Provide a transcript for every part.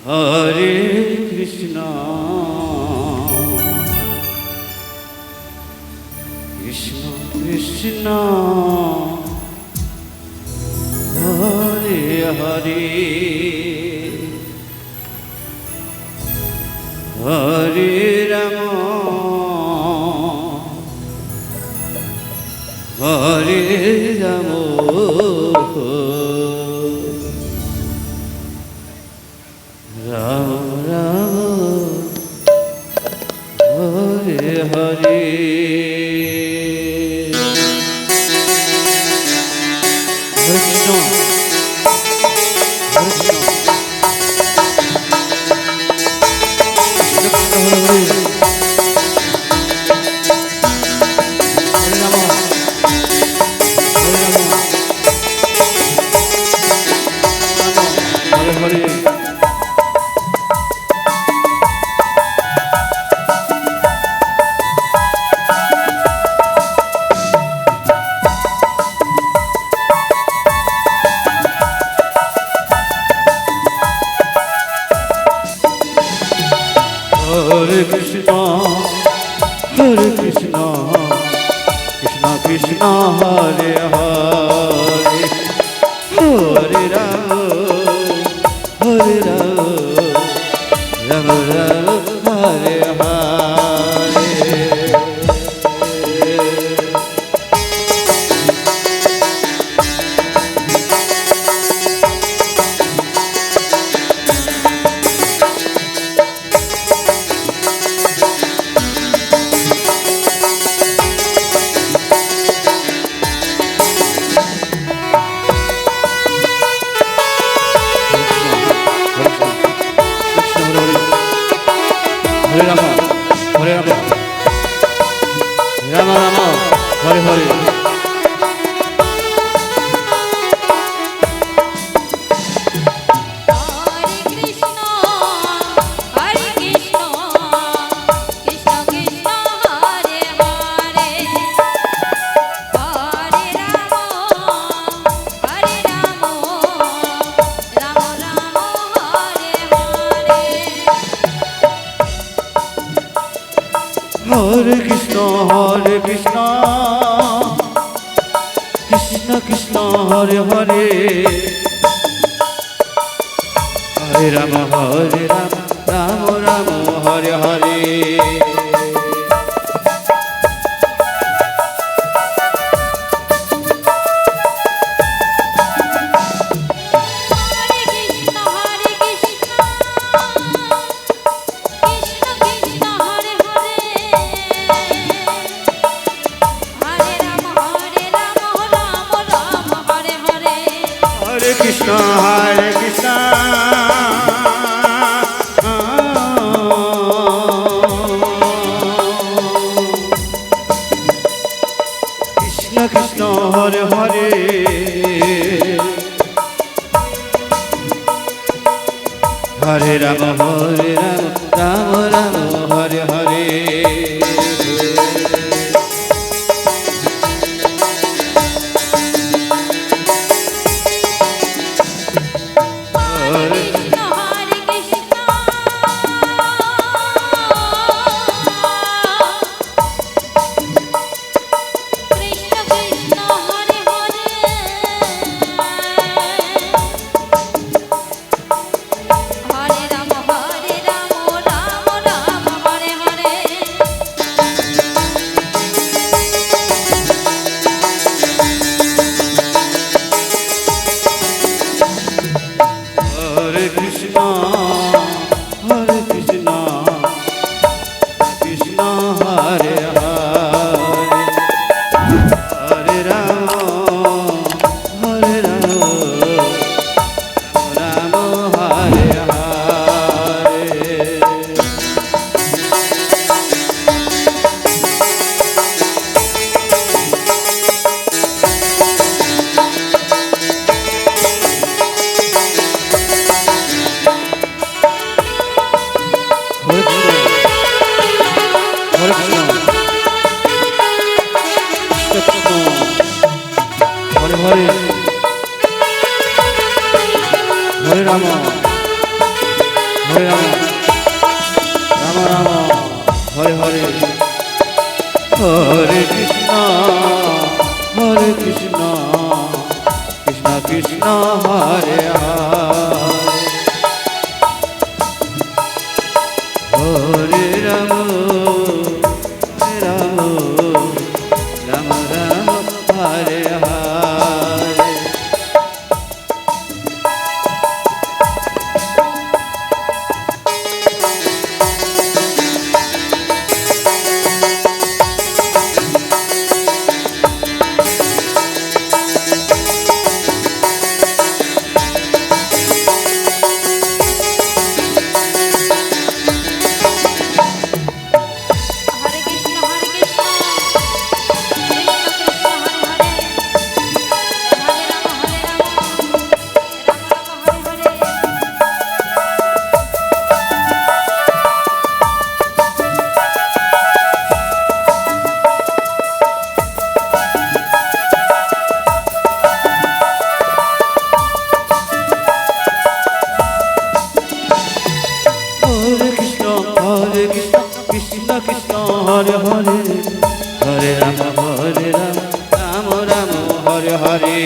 হরে কৃষ্ণ কৃষ্ণ কৃষ্ণ হরে হরে হরে রাম হরে Ram Ram Ram Hare Hare Krishna Hare Krishna, Hare Krishna, Krishna Krishna, Hare Hare, Hare Rama, Hare Rama, Rama Rama, Hare Hare. Hare Rama, Hare Rama, Rama Rama, Hare Hare. Hare Krishna, Hare Krishna, Krishna Krishna, Hare Hare, Hare Rama, Hare Rama, Rama Rama, Hare Hare. Hare Krishna, Hare Krishna, Krishna Krishna, Hare Hare, Hare Rama, Hare Rama, Rama Rama, Hare Hare. Hare Krishna, Hare Krishna, Krishna Hare Hare, Hare Rama, Hare Rama, Rama Hare Hare. Hare Krishna, Hare Hare, Hare Rama, হরে রাম রাম রাম হরে হরে হরে কৃষ্ণ কৃষ্ণ কৃষ্ণ হরে হরে রাম রাম রাম রাম হরে হরে কৃষ্ণ কৃষ্ণ হরে হরে হরে রাম রাম রাম হরে হরে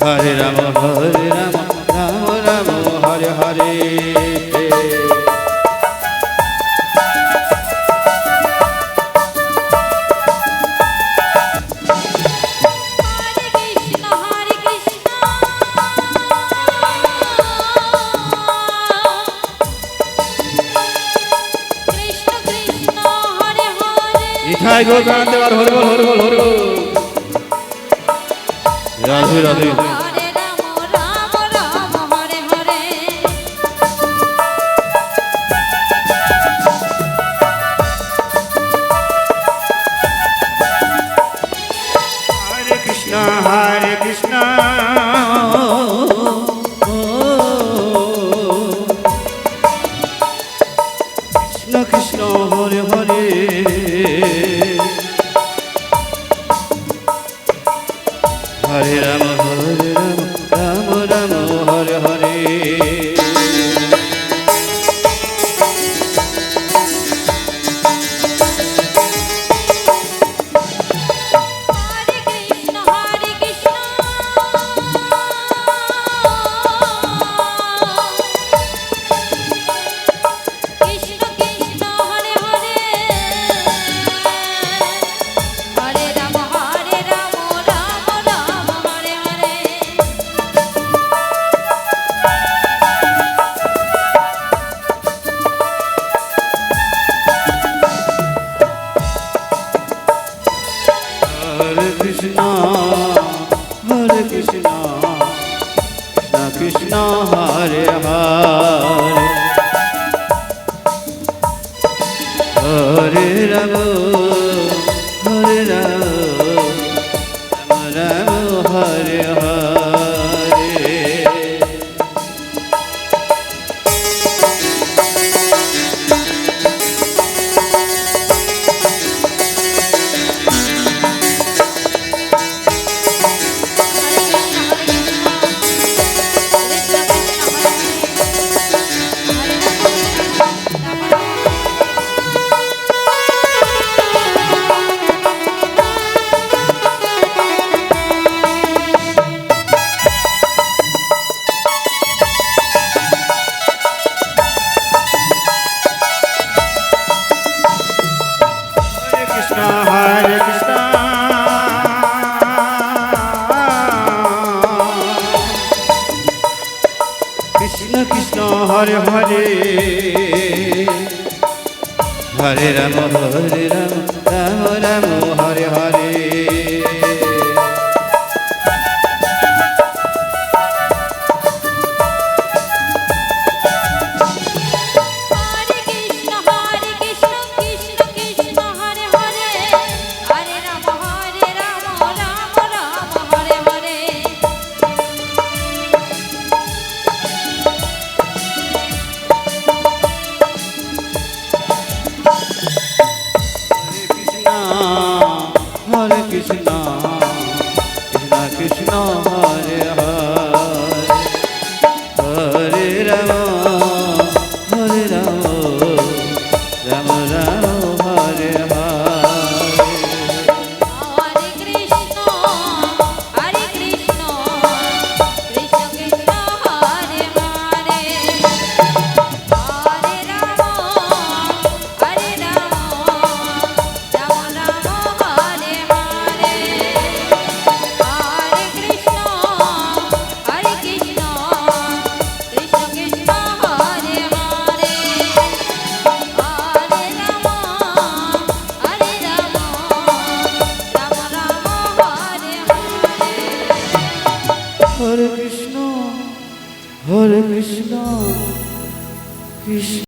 हरे राम राम राम हरे हरे इठाई गोल प्राण देवार हरि बोल हरि बोल हरि बोल राधे राधे हरे Krishna Krishna Krishna Hare Hare Hare Ram Ram Ram Hare Hare Hare Krishna Krishna Krishna Hare Hare Hare Ram Ram Ram Hare Hare Krishna Krishna Hare Hare Hare Ram Ram Ram Hare Hare Hare Krishna, Krishna Krishna, Hare Hare, Hare Rama, Hare Rama, Rama Rama, Hare Hare. Hare Krishna, Hare Krishna, Krishna.